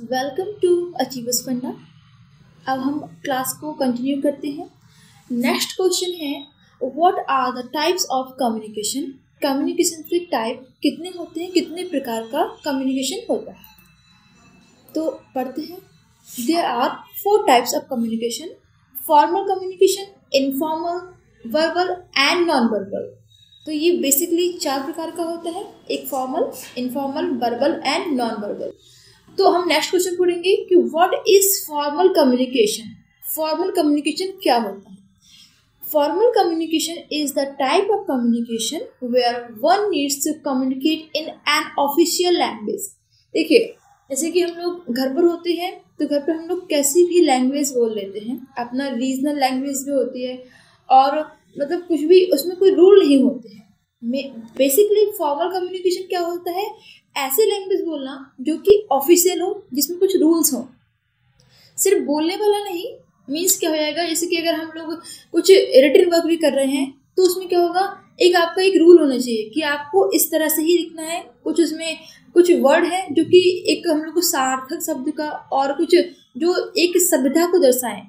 Welcome to achievers फंडा। अब हम क्लास को कंटिन्यू करते हैं। नेक्स्ट क्वेश्चन है, what are the types of communication. Communication के टाइप कितने होते हैं, कितने प्रकार का कम्युनिकेशन होता है। तो पढ़ते हैं। There are 4 types of communication: formal communication, informal, verbal and non verbal. तो ये बेसिकली 4 प्रकार का होता है, एक formal, informal, verbal and non verbal. तो हम नेक्स्ट क्वेश्चन पढ़ेंगे कि what is formal communication. Formal communication क्या होता है। Formal communication is the type of communication where one needs to communicate in an official language. देखिए, जैसे कि हम लोग घर पर होते हैं तो घर पर हम लोग कैसी भी लैंग्वेज बोल लेते हैं, अपना रीजनल लैंग्वेज भी होती है और मतलब कुछ भी उसमें कोई रूल नहीं होते हैं। बेसिकली फॉर्मल कम्युनिकेशन क्या होता है, ऐसे लैंग्वेज बोलना जो कि ऑफिशियल हो, जिसमें कुछ रूल्स हो, सिर्फ बोलने वाला नहीं। मीन्स क्या हो जाएगा, जैसे कि अगर हम लोग कुछ रिटन वर्क भी कर रहे हैं तो उसमें क्या होगा, आपका एक रूल होना चाहिए कि आपको इस तरह से ही लिखना है। कुछ उसमें कुछ वर्ड है जो कि एक हम लोग को सार्थक शब्द का और कुछ जो एक सभ्यता को दर्शाएं,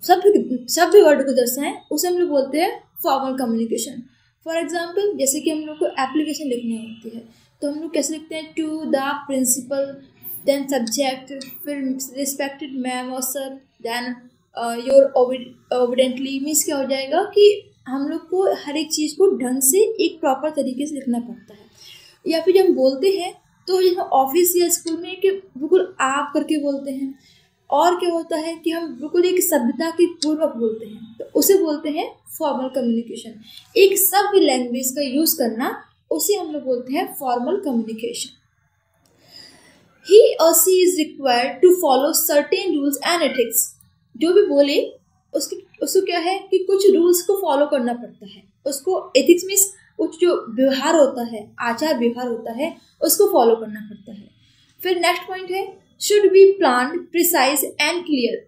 सभ्य वर्ड को दर्शाएं, उसे हम लोग बोलते हैं फॉर्मल कम्युनिकेशन। फॉर एग्जाम्पल, जैसे कि हम लोग को एप्लीकेशन लिखनी होती है तो हम लोग कैसे लिखते हैं, to the principal, then subject, फिर रिस्पेक्टेड मैम और sir, then your obediently. Means क्या हो जाएगा कि हम लोग को हर एक चीज़ को ढंग से एक प्रॉपर तरीके से लिखना पड़ता है। या फिर जब हम बोलते हैं तो जैसे ऑफिस या स्कूल में कि बिल्कुल आप करके बोलते हैं, और क्या होता है कि हम बिल्कुल एक सभ्यता के पूर्वक बोलते हैं, तो उसे बोलते हैं फॉर्मल कम्युनिकेशन। एक सभ्य लैंग्वेज का यूज करना, उसे हम लोग बोलते हैं फॉर्मल कम्युनिकेशन। ही और she is required to follow certain rules and ethics. जो भी बोले उसको क्या है कि कुछ रूल्स को फॉलो करना पड़ता है। उसको एथिक्स मीन्स कुछ जो व्यवहार होता है, आचार व्यवहार होता है, उसको फॉलो करना पड़ता है। फिर नेक्स्ट पॉइंट है, should be planned, precise and clear.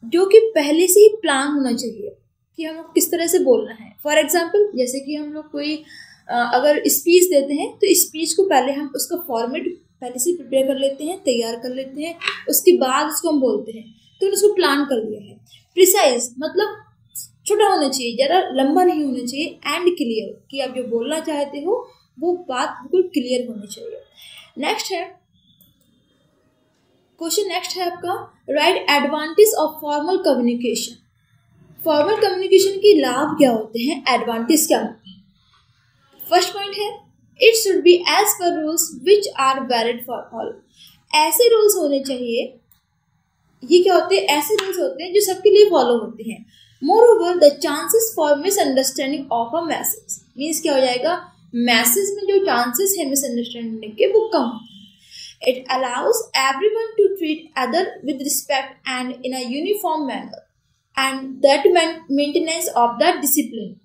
जो कि पहले से ही प्लान होना चाहिए कि हम लोग किस तरह से बोलना है। फॉर एग्जाम्पल, जैसे कि हम लोग कोई अगर स्पीच देते हैं तो स्पीच को पहले हम उसका फॉर्मेट पहले से प्रिपेयर कर लेते हैं, तैयार कर लेते हैं, उसके बाद उसको हम बोलते हैं, तो उसको प्लान कर लिया है। प्रिसाइज मतलब छोटा होना चाहिए, ज़्यादा लंबा नहीं होना चाहिए, एंड क्लियर कि आप जो बोलना चाहते हो वो बात बिल्कुल क्लियर होनी चाहिए। नेक्स्ट है क्वेश्चन, नेक्स्ट है आपका, right advantage of formal communication. Formal communication के लाभ क्या होते हैं, एडवांटेज क्या होते हैं। फर्स्ट पॉइंट है, it should be as per rules which are valid for all. ऐसे रूल्स होने चाहिए, ये क्या होते हैं, ऐसे रूल्स होते हैं जो सबके लिए फॉलो होते हैं। More over the chances for misunderstanding of a message. Means क्या हो जाएगा, मैसेज में जो चांसेस है मिसअंडरस्टैंडिंग के वो कम होते हैं। It allows everyone to treat other with respect and in a uniform manner and that maintenance of the discipline.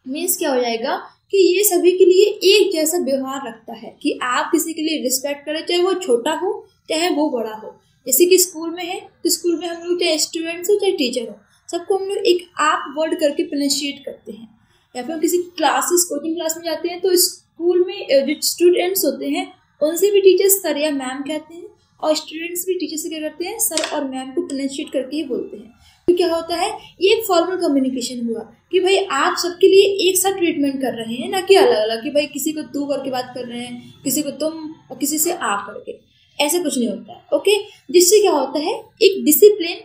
Means क्या हो जाएगा कि ये सभी के लिए एक जैसा व्यवहार रखता है कि आप किसी के लिए रिस्पेक्ट करें, चाहे वो छोटा हो चाहे वो बड़ा हो। जैसे कि स्कूल में है तो स्कूल में हम लोग चाहे स्टूडेंट्स हो चाहे टीचर हो, सबको हम लोग एक आप वर्ड करके प्रोनाउंसिएट करते हैं। या फिर हम किसी क्लासेस, कोचिंग क्लास में जाते हैं तो स्कूल में जो स्टूडेंट्स होते हैं उनसे भी टीचर्स सर या मैम कहते हैं, और स्टूडेंट्स भी टीचर से क्या करते हैं, सर और मैम को प्रोनाउंसिएट करके ही बोलते हैं। तो क्या होता है, ये एक फॉर्मल कम्युनिकेशन हुआ कि भाई आप सबके लिए एक साथ ट्रीटमेंट कर रहे हैं, ना कि अलग अलग कि भाई किसी को तू करके बात कर रहे हैं, किसी को तुम और किसी से आप करके। ऐसा कुछ नहीं होता है, ओके। जिससे क्या होता है, एक डिसिप्लिन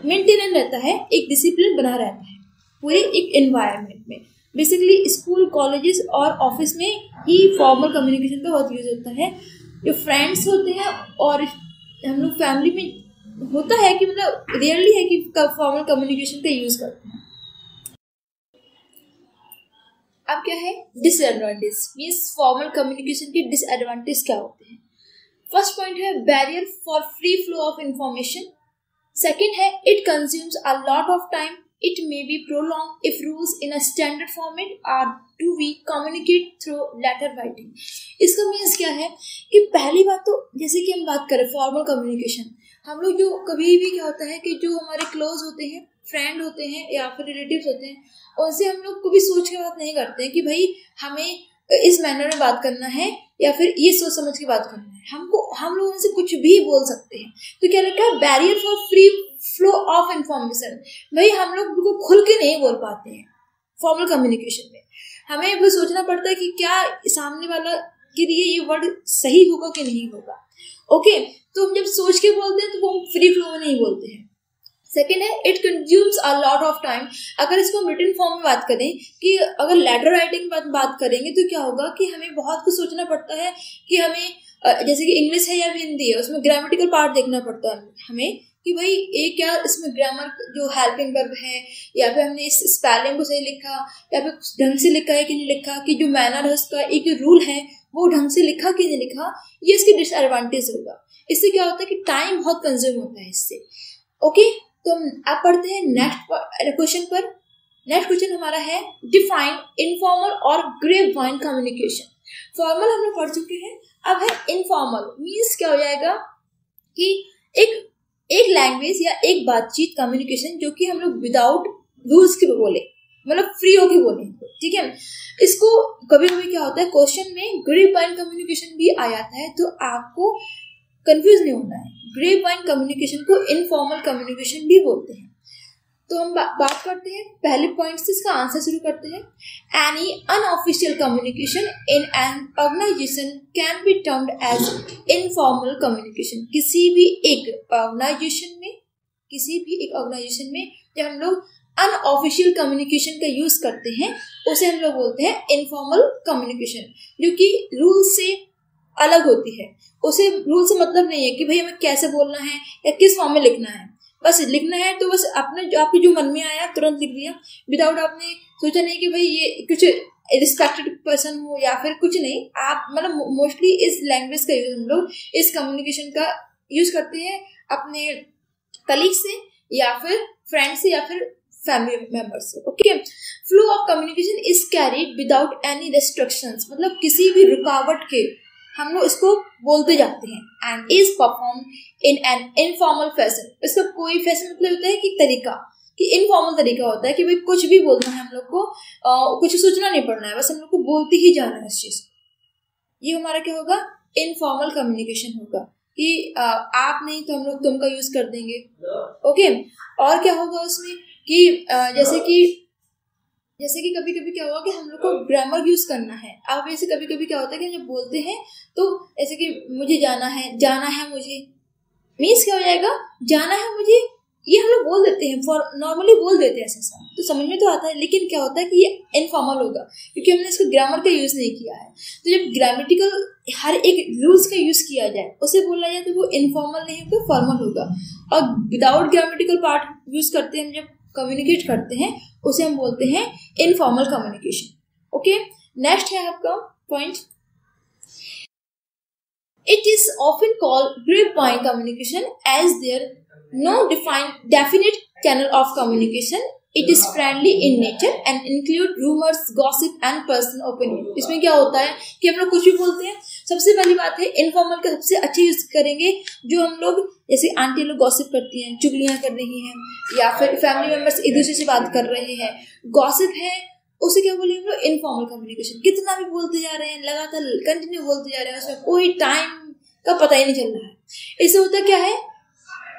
मेंटेन रहता है, एक डिसिप्लिन बना रहता है पूरे एक एनवायरनमेंट में। बेसिकली स्कूल, कॉलेजेस और ऑफिस में ही फॉर्मल कम्युनिकेशन का बहुत यूज होता है। जो फ्रेंड्स होते हैं और हम लोग फैमिली में होता है कि मतलब रियरली है कि फॉर्मल कम्युनिकेशन का यूज करते हैं। अब क्या है डिसएडवांटेज, मीन्स फॉर्मल कम्युनिकेशन के डिसएडवांटेज क्या होते हैं। फर्स्ट पॉइंट है, barrier for free flow of information. Second है, it consumes a lot of time, it may be prolong if rules in a standard format are to be communicate through letter writing. इसका means क्या है कि पहली बात तो जैसे कि हम बात करें फॉर्मल कम्युनिकेशन, हम लोग जो कभी भी क्या होता है कि जो हमारे क्लोज होते हैं, फ्रेंड होते हैं या फिर रिलेटिव्स होते हैं, उनसे हम लोग कभी सोच के बात नहीं करते हैं कि भाई हमें इस मैनर में बात करना है या फिर ये सोच समझ के बात करना है। हम लोग उनसे कुछ भी बोल सकते हैं। तो क्या रखा है, barrier for free flow of information. भाई हम लोग बिल्कुल खुल के नहीं बोल पाते हैं फॉर्मल कम्युनिकेशन में। हमें भी सोचना पड़ता है कि क्या सामने वाला के लिए ये वर्ड सही होगा कि नहीं होगा। ओके, तो हम जब सोच के बोलते हैं तो वो हम फ्री फ्लो में नहीं बोलते हैं। सेकेंड है, it consumes a lot of time. अगर इसको हम रिटन फॉर्म में बात करें, कि अगर लेटर राइटिंग बात करेंगे तो क्या होगा कि हमें बहुत कुछ सोचना पड़ता है कि हमें जैसे कि इंग्लिश है या हिंदी है, उसमें ग्रामेटिकल पार्ट देखना पड़ता है हमें कि भाई ये क्या इसमें ग्रामर जो हेल्पिंग वर्ब है, या फिर हमने इस स्पेलिंग को सही लिखा या फिर ढंग से लिखा है कि नहीं लिखा, कि जो मैनर है उसका एक रूल है वो ढंग से लिखा कि नहीं लिखा, ये इसकी डिसएडवांटेज होगा। इससे क्या होता है कि टाइम बहुत कंज्यूम होता है इससे। ओके, तो आप पढ़ते हैं नेक्स्ट क्वेश्चन पर। नेक्स्ट क्वेश्चन हमारा है, डिफाइन इनफॉर्मल और ग्रेपवाइन कम्युनिकेशन। फॉर्मल हम लोग पढ़ चुके हैं, अब है इनफॉर्मल। मीन्स क्या हो जाएगा कि एक लैंग्वेज या एक बातचीत कम्युनिकेशन जो कि हम लोग विदाउट रूल्स के बोले, मतलब फ्री होके बोले, ठीक है। इसको कभी कभी क्या होता है क्वेश्चन में ग्रेपवाइन कम्युनिकेशन भी आ जाता है, तो आपको कंफ्यूज नहीं होना है। ग्रेपवाइन कम्युनिकेशन को इनफॉर्मल कम्युनिकेशन भी बोलते हैं। तो हम बात करते हैं पहले पॉइंट से, इसका आंसर शुरू करते हैं। Any unofficial communication in an organization can be termed as informal communication. किसी भी एक ऑर्गेनाइजेशन में जब हम लोग अनऑफिशियल कम्युनिकेशन का यूज करते हैं उसे हम लोग बोलते हैं इनफॉर्मल कम्युनिकेशन, जो कि रूल से अलग होती है। उसे रूल से मतलब नहीं है कि भाई हमें कैसे बोलना है या किस फॉर्म में लिखना है। बस लिखना है तो बस आपके जो मन में आया तुरंत लिख दिया, विदाउट आपने सोचा नहीं कि भाई ये कुछ रिस्पेक्टेड पर्सन हो या फिर कुछ नहीं। आप मतलब मोस्टली इस लैंग्वेज का यूज हम लोग इस कम्युनिकेशन का यूज करते हैं अपने कलीग से या फिर फ्रेंड से या फिर फैमिली मेंबर से। Okay, flow of communication is carried without any restrictions. मतलब किसी भी रुकावट के हम लोग इसको बोलते जाते हैं। And is perform in an informal fashion. इसका कोई फैशन मतलब होता है कि तरीका, कि इनफॉर्मल तरीका होता है कि भाई कुछ भी बोलना है हम लोग को, कुछ सोचना नहीं पड़ना है, बस हम लोग को बोलते ही जाना है इस चीज। ये हमारा क्या होगा, इनफॉर्मल कम्युनिकेशन होगा कि आप नहीं तो हम लोग तुम का यूज कर देंगे। ओके, और क्या होगा उसमें कि जैसे कि कभी कभी क्या होगा कि हम लोग को ग्रामर यूज करना है। अब वैसे कभी कभी क्या होता है कि जब बोलते हैं तो ऐसे कि मुझे जाना है मुझे, मीन्स क्या हो जाएगा, जाना है मुझे, ये हम लोग बोल देते हैं, फॉर नॉर्मली बोल देते हैं ऐसा, तो समझ में तो आता है। लेकिन क्या होता है कि ये इनफॉर्मल होगा क्योंकि हमने इसको ग्रामर का यूज नहीं किया है। तो जब ग्रामेटिकल हर एक रूल्स का यूज किया जाए, उसे बोला जाए, तो वो इनफॉर्मल नहीं होगा, फॉर्मल होगा। और विदाउट ग्रामेटिकल पार्ट यूज करते हैं हम जब कम्युनिकेट करते हैं, उसे हम बोलते हैं इनफॉर्मल कम्युनिकेशन। ओके, नेक्स्ट है आपका point, it is often called grapevine communication as there no definite channel of communication. It is friendly in nature and include rumors, gossip and personal opinion. इसमें क्या होता है कि हम लोग कुछ भी बोलते हैं। सबसे पहली बात है इनफॉर्मल का सबसे अच्छे यूज करेंगे जो हम लोग, जैसे आंटी लोग गॉसिप करती हैं, चुगलियां कर रही हैं, या फिर फैमिली मेंबर्स एक दूसरे से बात कर रहे हैं, गॉसिप है, उसे क्या बोलेंगे हम लोग, इनफॉर्मल कम्युनिकेशन। कितना भी बोलते जा रहे हैं, लगातार कंटिन्यू बोलते जा रहे हैं, उसमें कोई टाइम का पता ही नहीं चल रहा है। इससे होता क्या है,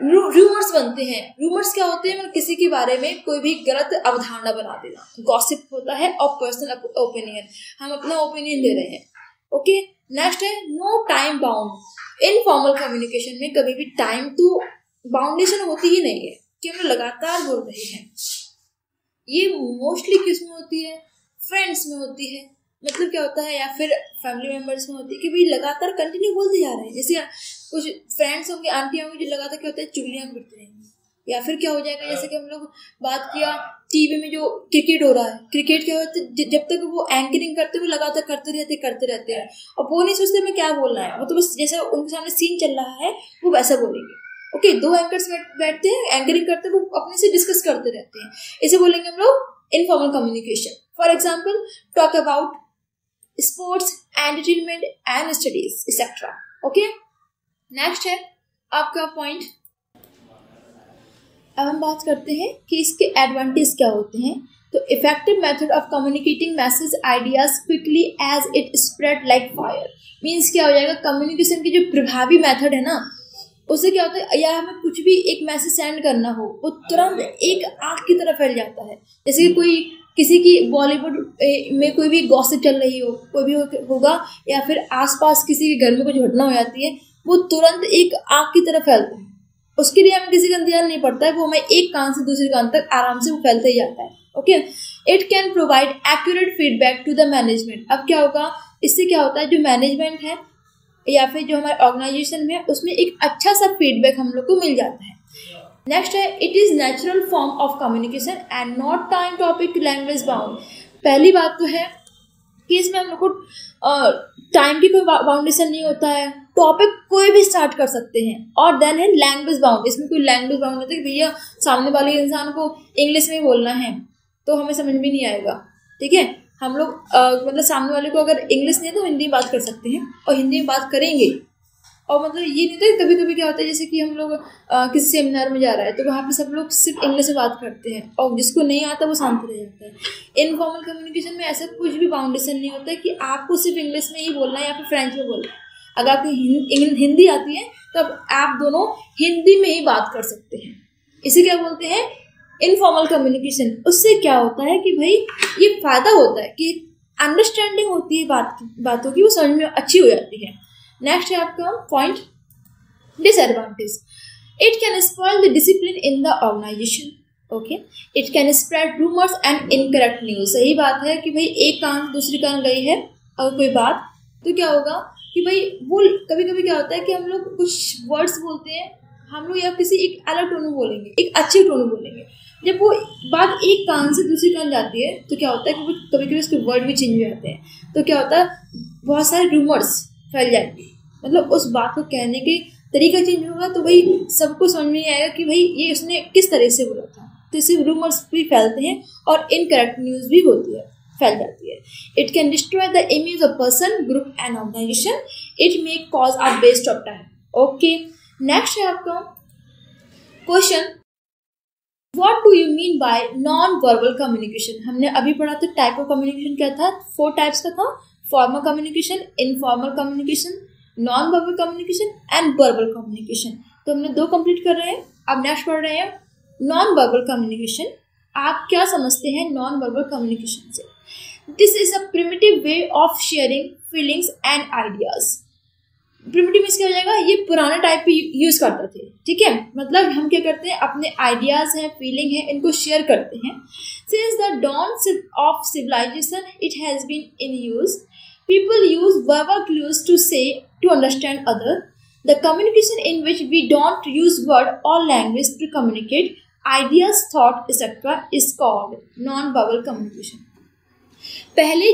रूमर्स बनते हैं। रूमर्स क्या होते हैं, मतलब किसी के बारे में कोई भी गलत अवधारणा बना देना। गॉसिप होता है और पर्सनल ओपिनियन, हम अपना ओपिनियन दे रहे हैं। ओके, नेक्स्ट है no time bound. Informal communication में कभी भी टाइम तो बाउंडेशन होती ही नहीं है कि हम लगातार बोल रहे हैं। ये मोस्टली किस में होती है, फ्रेंड्स में होती है, मतलब क्या होता है, या फिर फैमिली मेंबर्स में होती है कि भाई लगातार कंटिन्यू बोलते जा रहे हैं। जैसे कुछ फ्रेंड्स होंगे, आंटियां होंगी जो लगातार क्या होता है, चुगलियां करते रहेंगे। या फिर क्या हो जाएगा, जैसे कि हम लोग बात किया टीवी में जो क्रिकेट हो रहा है, क्रिकेट क्या होता है, जब तक वो एंकरिंग करते हैं वो लगातार करते रहते हैं और वो नहीं सोचते हमें क्या बोलना है, वो तो बस जैसा उनके सामने सीन चल रहा है वो वैसा बोलेंगे। ओके, दो एंकर्स बैठते हैं, एंकरिंग करते हैं, वो अपने से डिस्कस करते रहते हैं, इसे बोलेंगे हम लोग informal communication. For example, talk about sports, entertainment and studies etcetera. Okay, next है आपका पॉइंट। अब हम बात करते हैं कि इसके एडवांटेज क्या होते हैं तो effective method of communicating message ideas quickly as it spread like fire, means क्या हो जाएगा, कम्युनिकेशन की जो प्रभावी मेथड है ना, उससे क्या होता है, या हमें कुछ भी एक मैसेज सेंड करना हो वो तुरंत एक आग की तरह फैल जाता है। जैसे कि कोई किसी की बॉलीवुड में कोई भी गॉसिप चल रही हो, कोई भी होगा, या फिर आसपास किसी के घर में कुछ घटना हो जाती है, वो तुरंत एक आग की तरह फैलता है। उसके लिए हमें किसी का इंतजार नहीं पड़ता है, वो हमें एक कान से दूसरे कान तक आराम से वो फैलते ही जाता है। Okay, it can provide accurate feedback to the management. अब क्या होगा, इससे क्या होता है, जो मैनेजमेंट है या फिर जो हमारे ऑर्गेनाइजेशन में, उसमें एक अच्छा सा फीडबैक हम लोग को मिल जाता है। नेक्स्ट है, it is natural form of communication and not time topic language bound. पहली बात तो है कि इसमें हम लोग को टाइम की कोई बाउंडेशन नहीं होता है, टॉपिक कोई भी स्टार्ट कर सकते हैं। और देन है लैंग्वेज बाउंड, इसमें कोई लैंग्वेज बाउंड नहीं है कि भैया सामने वाले इंसान को इंग्लिश में बोलना है तो हमें समझ में नहीं आएगा। ठीक है, हम लोग मतलब सामने वाले को अगर इंग्लिश नहीं है तो हिंदी में बात कर सकते हैं और हिंदी में बात करेंगे। और मतलब ये नहीं था, कभी कभी क्या होता है, जैसे कि हम लोग किसी सेमिनार में जा रहा है तो वहाँ पे सब लोग सिर्फ इंग्लिश में बात करते हैं और जिसको नहीं आता वो शांत रह जाता है। इनफॉर्मल कम्युनिकेशन में ऐसा कुछ भी बाउंडेशन नहीं होता है कि आपको सिर्फ इंग्लिश में ही बोलना है या फिर फ्रेंच में बोलना है। अगर आपको हिंदी आती है तो आप दोनों हिंदी में ही बात कर सकते हैं। इसे क्या बोलते हैं, इनफॉर्मल कम्युनिकेशन। उससे क्या होता है कि भाई ये फायदा होता है कि अंडरस्टैंडिंग होती है बातों की, वो समझ में अच्छी हो जाती है। नेक्स्ट है आपका point, disadvantage. It can spoil the discipline in the organization. Okay, it can spread rumours and incorrect news. सही बात है कि भाई एक कान दूसरी कान गई है अगर कोई बात, तो क्या होगा कि भाई वो कभी कभी क्या होता है कि हम लोग कुछ वर्ड्स बोलते हैं, हम लोग या किसी एक अलग टोन में बोलेंगे, एक अच्छे टोन में बोलेंगे, जब वो बात एक कान से दूसरी कान जाती है तो क्या होता है कि कभी कभी उसके वर्ड भी चेंज हो जाते हैं। तो क्या होता है, बहुत सारे रूमर्स फैल जाएंगे, मतलब उस बात को कहने के तरीका चेंज होगा तो भाई सबको समझ में आएगा कि भाई ये उसने किस तरह से बोला था। तो इससे रूमर्स भी फैलते हैं और इनकरेक्ट न्यूज़ भी होती है, फैल जाती है। It can destroy the image of person, group and organization. It may cause a waste of time. Okay, next है आपका question, What do you mean by non-verbal communication? हमने अभी पढ़ा था टाइप ऑफ कम्युनिकेशन क्या था, 4 टाइप्स का था, formal communication, informal communication, non verbal communication and verbal communication. तो हमने 2 कंप्लीट कर रहे हैं। अब नेक्स्ट पढ़ रहे हैं नॉन वर्बल कम्युनिकेशन। आप क्या समझते हैं नॉन वर्बल कम्युनिकेशन से? This is a primitive way of sharing feelings and ideas. Primitive means क्या हो जाएगा, ये पुराने टाइप पे यूज करते थे। ठीक है, मतलब हम क्या करते हैं, अपने आइडियाज हैं, फीलिंग है, इनको शेयर करते हैं। Since the dawn of civilisation it has been in use. People use verbal clues to say to understand other. The communication in which we don't use word or language to communicate ideas, thought etcetera is called non verbal communication. पहले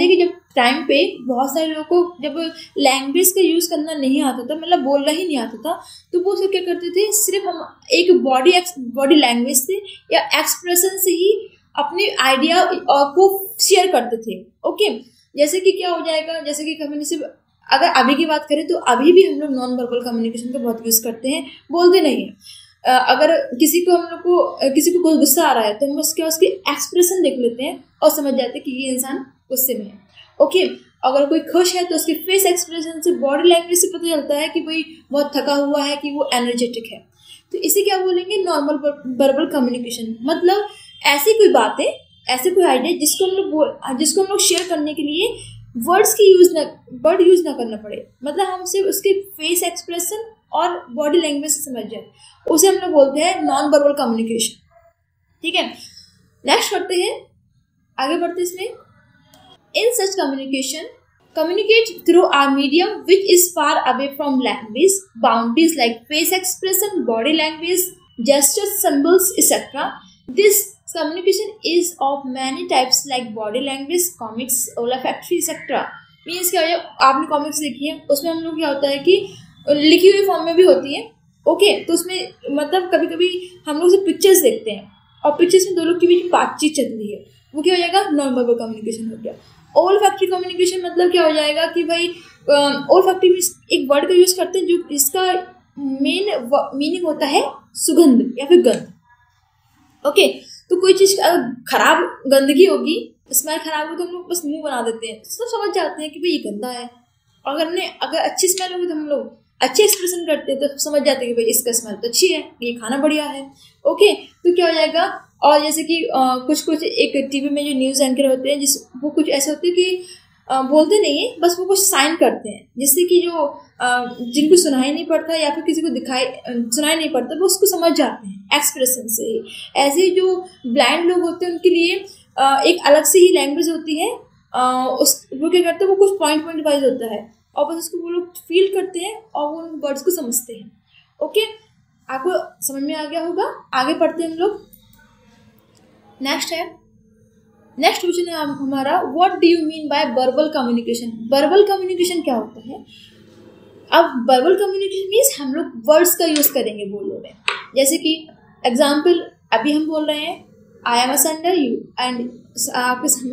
के जब time पे बहुत सारे लोगों को जब language का यूज़ करना नहीं आता था, मतलब बोलना ही नहीं आता था, तो वो सब क्या करते थे, सिर्फ हम एक बॉडी लैंग्वेज से या एक्सप्रेशन से ही अपने आइडिया को शेयर करते थे। ओके, जैसे कि क्या हो जाएगा, जैसे कि कम्युनिकेशन अगर अभी की बात करें तो अभी भी हम लोग नॉन वर्बल कम्युनिकेशन का बहुत यूज़ करते हैं, बोलते नहीं हैं। अगर किसी को कोई गुस्सा आ रहा है तो हम उसके एक्सप्रेशन देख लेते हैं और समझ जाते हैं कि ये इंसान गुस्से में है। ओके, अगर कोई खुश है तो उसके फेस एक्सप्रेशन से, बॉडी लैंग्वेज से पता चलता है कि भाई बहुत थका हुआ है, कि वो एनर्जेटिक है। तो इसे क्या बोलेंगे, नॉर्मल वर्बल कम्युनिकेशन। मतलब ऐसी कोई बातें, ऐसे कोई आइडिया जिसको हम लोग शेयर करने के लिए वर्ड यूज ना करना पड़े, मतलब हम सिर्फ उसके फेस एक्सप्रेशन और बॉडी लैंग्वेज से समझ जाए, उसे हम लोग बोलते हैं नॉन वर्बल कम्युनिकेशन। ठीक है, नेक्स्ट करते हैं, आगे बढ़ते इसमें। In such communication, communicate through our medium which is far away from language boundaries like face expression, body language, gestures, symbols, etc. This communication is of many types like body language, comics, olfactory, etc. Means क्या है, आपने comics देखी है, उसमें हम लोग क्या होता है कि लिखी हुई फॉर्म में भी होती है। ओके, तो उसमें मतलब कभी कभी हम लोग से पिक्चर्स देखते हैं और पिक्चर्स में 2 लोग के बीच बातचीत चल रही है, वो क्या हो जाएगा, नॉन वर्बल कम्युनिकेशन हो गया। ओल्फैक्टरी कम्युनिकेशन मतलब क्या हो जाएगा कि भाई ओल्फैक्टरी में एक वर्ड का यूज करते हैं जो इसका मेन मीनिंग होता है सुगंध या फिर गंध। ओके, तो कोई चीज़ खराब गंदगी होगी, स्मेल खराब हो तो हम लोग बस मुंह बना देते हैं, सब समझ जाते हैं कि भाई ये गंदा है। और अगर अच्छी स्मेल होगी तो हम लोग अच्छे एक्सप्रेशन करते हैं, तो समझ जाते हैं कि भाई इसका स्मेल तो अच्छी है, ये खाना बढ़िया है। ओके, तो क्या हो जाएगा। और जैसे कि कुछ एक टीवी में जो न्यूज़ एंकर होते हैं, वो कुछ ऐसे होते हैं कि बोलते नहीं है, बस वो कुछ साइन करते हैं, जिससे कि जो जिनको सुनाई नहीं पड़ता या फिर किसी को सुनाई नहीं पड़ता, वो उसको समझ जाते हैं एक्सप्रेशन से ही। ऐसे ही जो ब्लाइंड लोग होते हैं उनके लिए एक अलग से ही लैंग्वेज होती है, वो क्या करते हैं, वो कुछ पॉइंट वाइज होता है, और बस उसको वो लोग फील करते हैं और वो उन वर्ड्स को समझते हैं। ओके, आपको समझ में आ गया होगा। आगे पढ़ते हैं हम लोग। नेक्स्ट क्वेश्चन है हमारा, what do you mean by verbal communication. Verbal communication क्या होता है? अब वर्बल कम्युनिकेशन मीन्स हम लोग वर्ड्स का यूज़ करेंगे बोलने में। जैसे कि एग्जाम्पल, अभी हम बोल रहे हैं I am under you, and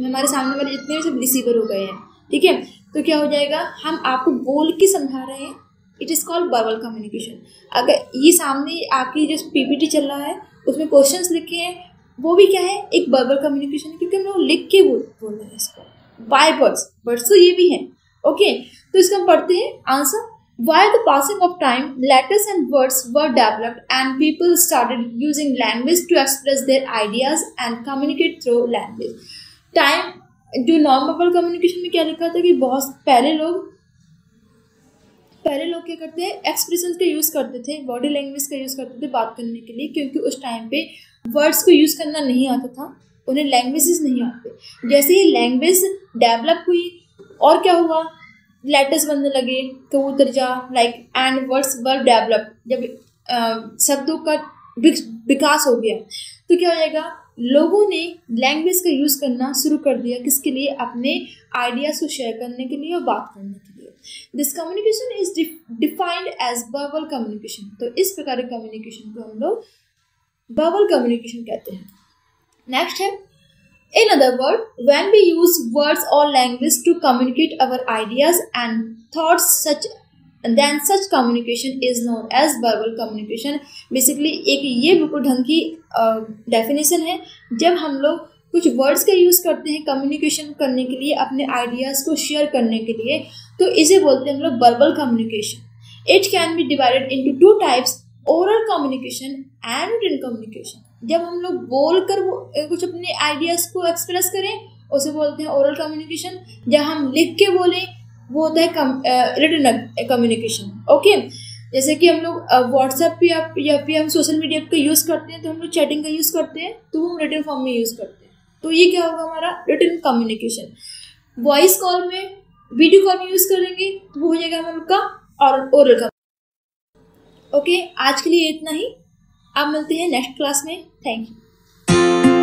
हमारे सामने वाले जितने भी सब रिसीवर हो गए हैं, ठीक है। तो क्या हो जाएगा, हम आपको बोल के समझा रहे हैं, it is called verbal communication. अगर ये सामने आपकी जो पीपीटी चल रहा है उसमें क्वेश्चंस लिखे हैं, वो भी क्या है, एक वर्बल कम्युनिकेशन है, क्योंकि हम लोग लिख के बोल रहे हैं इसको बाय वर्ड्स तो ये भी है। ओके, तो इसका हम पढ़ते हैं answer. While the passing of time, letters and words were developed and people started using language to express their ideas and communicate through language. Time, जो नॉन-वर्बल कम्युनिकेशन में क्या लिखा था कि बहुत पहले लोग क्या करते हैं, एक्सप्रेशंस का यूज़ करते थे, बॉडी लैंग्वेज का यूज़ करते थे बात करने के लिए, क्योंकि उस टाइम पे वर्ड्स को यूज़ करना नहीं आता था, उन्हें लैंग्वेजेस नहीं आते। जैसे ही लैंग्वेज डेवलप हुई और क्या हुआ, लेटर्स बनने लगे, तो उतर जा like and words were develop, जब शब्दों का विकास हो गया तो क्या हो जाएगा, लोगों ने लैंग्वेज का यूज़ करना शुरू कर दिया, किसके लिए, अपने आइडियाज़ को शेयर करने के लिए और बात करने के लिए। This communication is defined as verbal communication. तो इस प्रकार के कम्युनिकेशन को हम लोग वर्बल कम्युनिकेशन कहते हैं। नेक्स्ट है, in other words, when we use words or language to communicate our ideas and thoughts, then such communication is known as verbal communication. Basically एक ये बिल्कुल ढंग की डेफिनेशन है। जब हम लोग कुछ वर्ड्स का यूज़ करते हैं कम्युनिकेशन करने के लिए, अपने आइडियाज़ को शेयर करने के लिए, तो इसे बोलते हैं हम लोग verbal communication. It can be divided into two types, oral communication and written communication. जब हम लोग बोल कर वो कुछ अपने आइडियाज़ को एक्सप्रेस करें, उसे बोलते हैं ओरल कम्युनिकेशन। जब हम लिख के बोलें, वो होता है रिटन कम्युनिकेशन। ओके, जैसे कि हम लोग व्हाट्सएप पे या फिर हम सोशल मीडिया का यूज़ करते हैं, तो हम लोग चैटिंग का यूज़ करते हैं, तो हम रिटन फॉर्म में यूज़ करते हैं, तो ये क्या होगा, हमारा रिटन कम्युनिकेशन। वॉइस कॉल में, वीडियो कॉल में यूज़ करेंगे तो वो हो जाएगा हम लोग का और ओरल का। ओके, आज के लिए इतना ही। अब मिलते हैं नेक्स्ट क्लास में। Thank you.